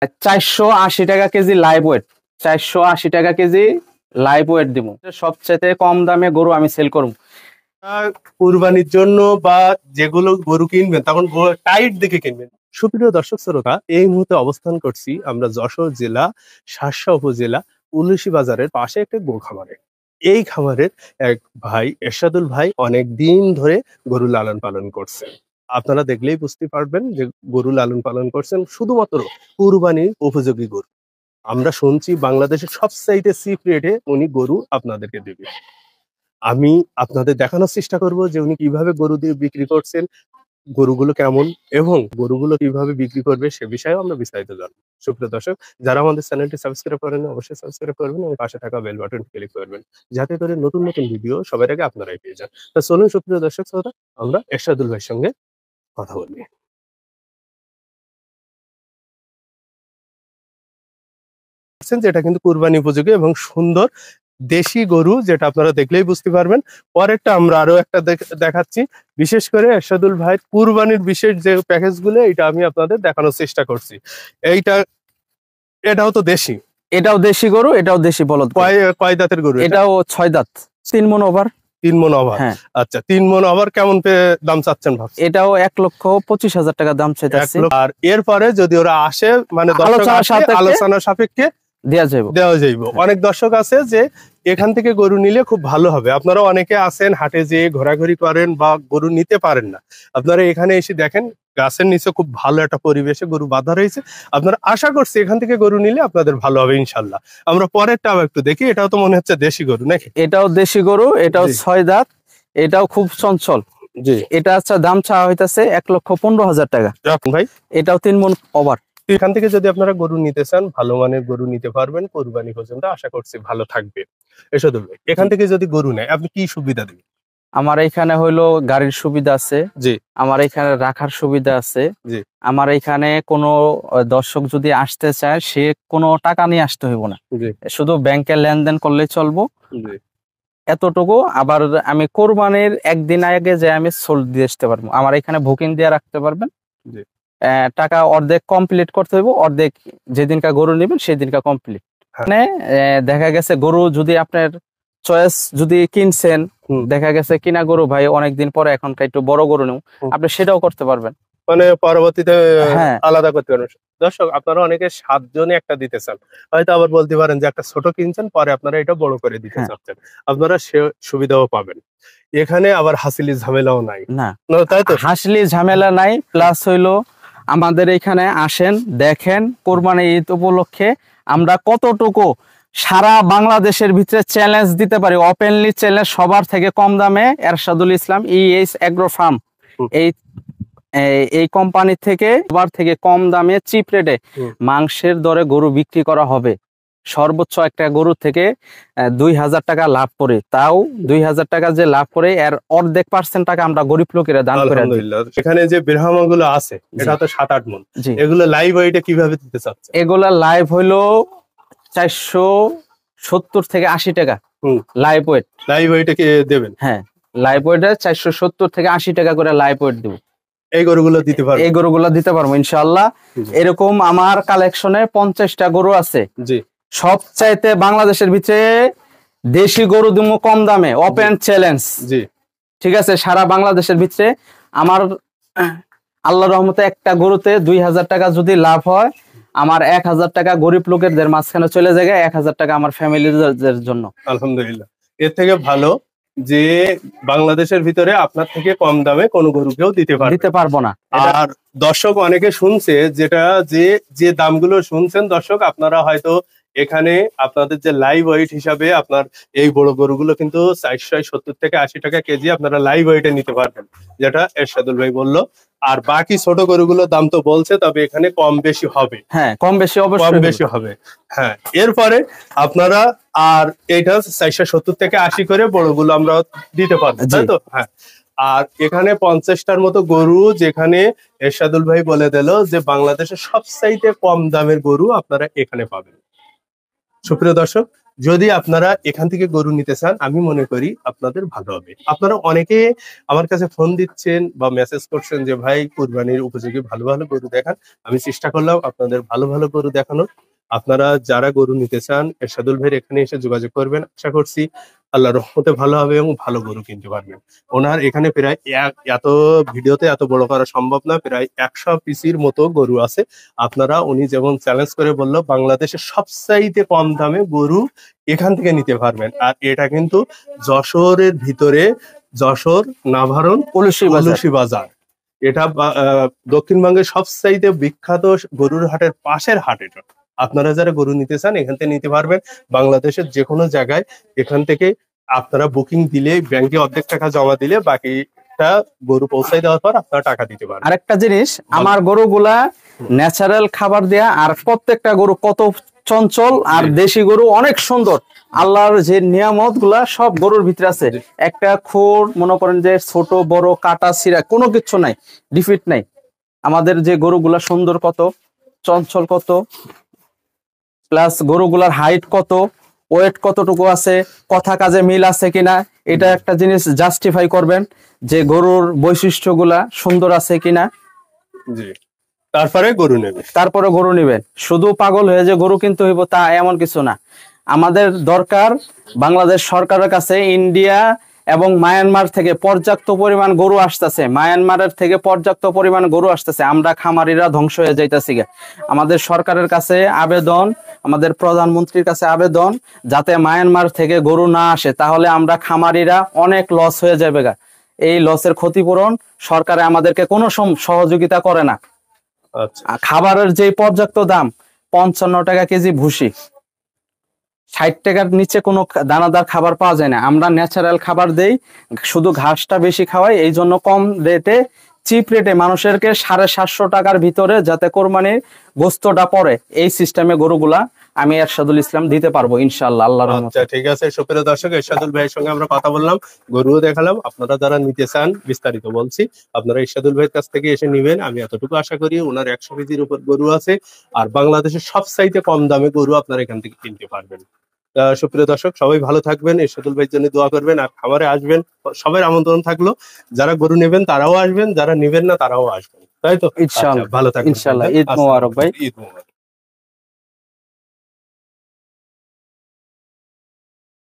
480 টাকা KG live weight, 480 টাকা KG live weight দিব। সবচেয়ে কম দামে গরু আমি সেল করব কুরবানির জন্য, বা যেগুলো গরু কিনবেন তখন টাইট দেখে কিনবেন। সুপ্রিয় দর্শক শ্রোতা, এই মুহূর্তে অবস্থান করছি আমরা যশোর জেলা শার্শা উপজেলা উলুশি বাজারের পাশে একটা গো খামারে। এই খামারের এক ভাই এরশাদুল ভাই অনেক দিন ধরে গরু লালন পালন করছেন। আপনারা দেখলেই বুঝতে পারবেন যে গরু লালন পালন করছেন শুধুমাত্র কুরবানির উপযোগী গরু। আমরা শুনছি বাংলাদেশের সবচাইতে চিপ রেটে উনি গরু আপনাদেরকে দেবে। আমি আপনাদের দেখানোর চেষ্টা করব যে উনি কিভাবে গরু দিয়ে বিক্রি করছেন, গরুগুলো কেমন এবং গরুগুলো কিভাবে বিক্রি করবে সে বিষয়েও আমরা বিস্তারিত জানবো। সুপ্রিয় দর্শক, যারা আমাদের চ্যানেলটি সাবস্ক্রাইব করেন অবশ্যই সাবস্ক্রাইব করবেন এবং পাশে থাকা বেল বাটনটি ক্লিক করবেন, যাতে করে নতুন নতুন ভিডিও সবার আগে আপনারাই পেয়ে যান। তা চলুন সুপ্রিয় দর্শক শ্রোতা, আমরা এরশাদুল ভাইয়ের সঙ্গে কথা বলি। যেটা কিন্তু কুরবানি উপযোগী এবং সুন্দর দেশি গরু, যেটা আপনারা দেখলেই বুঝতে পারবেন। পরেরটা আমরা আরো একটা দেখাচ্ছি, বিশেষ করে এরশাদুল ভাই কুরবানির বিশেষ যে প্যাকেজ গুলো, এটা আমি আপনাদের দেখানোর চেষ্টা করছি। এটাও তো দেশি, এটাও দেশি গরু, এটাও দেশি বলদ। কয় দাঁতের গরু? এটাও 6 দাঁত, 3 মণ ওভার। 3 মণ ওভার। আচ্ছা, 3 মণ ওভার কেমন দাম চাচ্ছেন ভাবছেন? এটাও 1,25,000 টাকা দাম চাইতেছি। আর এরপরে যদি ওরা আসে, মানে আলোচনা সাপেক্ষে দেওয়া যাইব। অনেক দর্শক আছে যে এখান থেকে গরু নিলে খুব ভালো হবে। আপনারা অনেকে আছেন হাটে যে ঘোরাঘুরি করেন বা গরু নিতে পারেন না, আপনারা এখানে এসে দেখেন গাছের নিচে খুব ভালো একটা পরিবেশে গরু বাঁধা রয়েছে। আপনারা আশা করছি এখান থেকে গরু নিলে আপনাদের ভালো হবে ইনশাল্লাহ। আমরা পরেরটা একটু দেখি। এটাও তো মনে হচ্ছে দেশি গরু নাকি? এটাও দেশি গরু, এটাও 6 দাঁত, এটাও খুব চঞ্চল। জি, এটা আচ্ছা দাম চাওয়া হইতাছে 1,15,000 টাকা ভাই। এটাও 3 মণ ওভার। এখান থেকে যদি আপনারা গরু নিতে চান, ভালো মানের গরু নিতে পারবেন, কুরবানি পর্যন্ত আশা করছি ভালো থাকবে। এরশাদুল ভাই, এখান থেকে যদি গরু নেয় আপনি কি সুবিধা দিবেন? আমার এখানে হইলো গাড়ির সুবিধা আছে, জি। আমার এখানে রাখার সুবিধা আছে, জি। আমার এখানে কোনো দর্শক যদি আসতে চায় সে কোনো টাকা নিয়ে আসতে হইব না, শুধু ব্যাংকে লেনদেন করলেই চলবো, এতটুকু। আবার আমি কোরবানির একদিন আগে যে আমি সোল দিয়ে আসতে পারবো, আমার এখানে বুকিং দিয়ে রাখতে পারবেন। টাকা অর্ধেক কমপ্লিট করতে হইব, অর্ধেক যেদিনকা গরু নেবেন সেদিনকা কমপ্লিট। মানে দেখা গেছে গরু যদি আপনার চয়েস যদি কিনছেন, দেখা গেছে কিনা গরু ভাই অনেকদিন পরে এখনকার একটু বড় গরু নেব, আপনি সেটাও করতে পারবেন, মানে পরবর্তীতে আলাদা করতে পারবেন। দর্শক, আপনারা অনেকে 7 জনে একটা দিতে চান, হয়তো আবার বলতে পারেন যে একটা ছোট কিনছেন, পরে আপনারা এটা বড় করে দিতে চাচ্ছেন, আপনারা সে সুবিধাও পাবেন। এখানে আবার হাসিলি ঝামেলাও নাই, না তাই তো? হাসিলি ঝামেলা নাই, প্লাস হইলো আমাদের এখানে আসেন দেখেন কোরবানি ঈদ উপলক্ষে আমরা কতটুকু সারা বাংলাদেশের ভিতরে চ্যালেঞ্জ দিতে পারি, ওপেনলি চ্যালেঞ্জ, সবার থেকে কম দামে এরশাদুল ইসলাম ES এগ্রো ফার্ম এই কোম্পানি থেকে সবার থেকে কম দামে চিপ রেটে মাংসের দরে গরু বিক্রি করা হবে। সর্বোচ্চ একটা গরু থেকে 2,000 টাকা লাভ করে, তাও 2,000 টাকা যে লাভ করে এর অর্ধেক % টাকা আমরা গরিব লোকেরা দান করে দিই। এখানে যে ব্রাহ্মণ গুলো আছে এটা তো 7-8 মণ, এগুলো লাইভ ওয়েটে কিভাবে দিতে চাচ্ছেন? এগুলা লাইভ হইলো 470 থেকে 80 টাকা লাইভ ওয়েট। লাইভ ওয়েটে কি দেবেন? হ্যাঁ, লাইভ ওয়েটে 470 থেকে 80 টাকা করে লাইভ ওয়েট দেব। এই গরুগুলো দিতে পারবো? এই গরুগুলো দিতে পারবো ইনশাআল্লাহ। এরকম আমার কালেকশনে 50টা গরু আছে। জি। সবচাইতে বাংলাদেশের ভিতরে দেশি গরু দিমু কম দামে, ওপেন চ্যালেঞ্জ। জি, ঠিক আছে। সারা বাংলাদেশের ভিতরে আমার আল্লাহর রহমতে একটা গরুতে 2,000 টাকা যদি লাভ হয়, আমার 1,000 টাকা গরিব লোকেরদের মাঝখানে চলে যায়, 1,000 টাকা আমার ফ্যামিলিদের জন্য। আলহামদুলিল্লাহ। এর থেকে ভালো যে বাংলাদেশের ভিতরে আপনার থেকে কম দামে কোনো গরু কেউ দিতে পারবো না। আর দর্শক অনেকে শুনছে, যেটা যে দামগুলো শুনছেন দর্শক, আপনারা হয়তো এখানে আপনাদের যে লাইভ ওয়েট হিসাবে আপনার এই বড় গরুগুলো কিন্তু 470 থেকে 80 টাকা কেজি আপনারা লাইভ ওয়েটে নিতে পারবেন, যেটা এরশাদুল ভাই বললো। আর বাকি ছোট গরুগুলোর দাম তো বলছে, তবে এখানে কম বেশি হবে। হ্যাঁ, কম বেশি হবে। হ্যাঁ, এরপরে আপনারা আর এইটা 470 থেকে 80 করে বড়গুলো আমরা দিতে পারবো, তাই তো? হ্যাঁ। আর এখানে 50টার মতো গরু, যেখানে এরশাদুল ভাই বলে দিল যে বাংলাদেশের সবচাইতে কম দামের গরু আপনারা এখানে পাবেন। সুপ্রিয় দর্শক, যদি আপনারা এখান থেকে গরু নিতে চান, আমি মনে করি আপনাদের ভালো হবে। আপনারা অনেকে আমার কাছে ফোন দিচ্ছেন বা মেসেজ করছেন যে ভাই কুরবানির উপযোগী ভালো ভালো গরু দেখান। আমি চেষ্টা করলাম আপনাদের ভালো ভালো গরু দেখানোর। আপনারা যারা গরু নিতে চান এরশাদুল ভাইয়ের এখানে এসে যোগাযোগ করবেন। আশা করছি আল্লাহর রহমতে ভালো হবে এবং ভালো গরু কিনতে পারবেন। ওনার এখানে প্রায় এত ভিডিওতে এত বড় করা সম্ভব না, প্রায় 100 পিসির মতো গরু আছে। আপনারা, উনি যেমন চ্যালেঞ্জ করে বললো বাংলাদেশের সবচাইতে কম দামে গরু এখান থেকে নিতে পারবেন। আর এটা কিন্তু যশোরের ভিতরে, যশোর নাভারণ পলাশী বাজার, এটা দক্ষিণবঙ্গের সবচাইতে বিখ্যাত গরুর হাটের পাশের হাট। এটা আপনারা যারা গরু নিতে চান এখান থেকে নিতে পারবেন। বাংলাদেশের যে কোনো জায়গায় এখান থেকে আপনারা বুকিং দিলে, ব্যাংকে অর্ধেক টাকা জমা দিলে বাকিটা গরু পৌঁছাই দেওয়ার পর আপনারা টাকা দিতে পারবেন। আরেকটা জিনিস, আমার গরুগুলা ন্যাচারাল খাবার দেয়া, আর প্রত্যেকটা গরু কত চঞ্চল, আর দেশি গরু অনেক সুন্দর। আল্লাহর যে নিয়ামত গুলা সব গরুর ভিতরে আছে। একটা খোর মনে করেন যে ছোট বড় কাটা ছিঁড়া কোনো কিছু নাই, ডিফিট নাই। আমাদের যে গরুগুলা সুন্দর কত, চঞ্চল কত, প্লাস গরুগুলার হাইট কত, ওয়েট কতটুকু আছে, কথা কাজে মিল আছে কিনা, এটা একটা জিনিস জাস্টিফাই করবেন যে গরুর বৈশিষ্ট্যগুলা সুন্দর আছে কিনা। জি, তারপরে গরু নেবেন। তারপরে গরু নেবেন। শুধু পাগল হয়ে যে গরু কিনতে হইব তা এমন কিছু না। আমাদের দরকার বাংলাদেশ সরকারের কাছে ইন্ডিয়া এবং মায়ানমার থেকে পর্যাপ্ত পরিমাণ গরু আসতেছে, মায়ানমারের থেকে পর্যাপ্ত পরিমাণ গরু আসতেছে, আমরা খামারিরা ধ্বংস হয়ে যাইতেছি। আমাদের সরকারের কাছে আবেদন, আমাদের প্রধানমন্ত্রীর কাছে আবেদন, যাতে মায়ানমার থেকে গরু না আসে, তাহলে আমরা খামারিরা অনেক লস হয়ে যাবে গা। এই লসের ক্ষতিপূরণ সরকারে আমাদেরকে কোনো সহযোগিতা করে না। খাবারের যে পর্যাপ্ত দাম, 55 টাকা কেজি ভুসি, 60 টাকার নিচে কোনো দানাদার খাবার পাওয়া যায় না। আমরা ন্যাচারাল খাবার দেই, শুধু ঘাসটা বেশি খাওয়াই, এই জন্য কম রেটে, চিপ রেটে মানুষেরকে 750 টাকার ভিতরে যাতে কোরবানির গোস্তটা পড়ে, এই সিস্টেমে গরুগুলা আমি এরশাদুল ইসলাম দিতে পারবো ইনশাআল্লাহ, আল্লাহর রহমতে। আচ্ছা, ঠিক আছে। সুপ্রিয় দর্শক, এরশাদুল ভাইয়ের সঙ্গে আমরা কথা বললাম, গরুও দেখালাম। আপনারা যারা নিতে চান বিস্তারিত বলছি, আপনারা এরশাদুল ভাইয়ের কাছ থেকে এসে নিবেন। আমি এতটুকু আশা করি, ওনার 100 কেজির উপর গরু আছে, আর বাংলাদেশের সবচাইতে কম দামে গরু আপনারা এখান থেকে কিনতে পারবেন। সুপ্রিয় দর্শক, সবাই ভালো থাকবেন, এরশাদুল ভাইয়ের জন্য দোয়া করবেন, আর খামারে আসবেন। সবাই আমন্ত্রণ থাকলো, যারা গরু নেবেন তারাও আসবেন, যারা নেবেন না তারাও আসবেন, তাই তো? ইনশাআল্লাহ, ভালো থাকবেন, ইনশাআল্লাহ। ঈদ মোবারক ভাই। ঈদ মোবারক।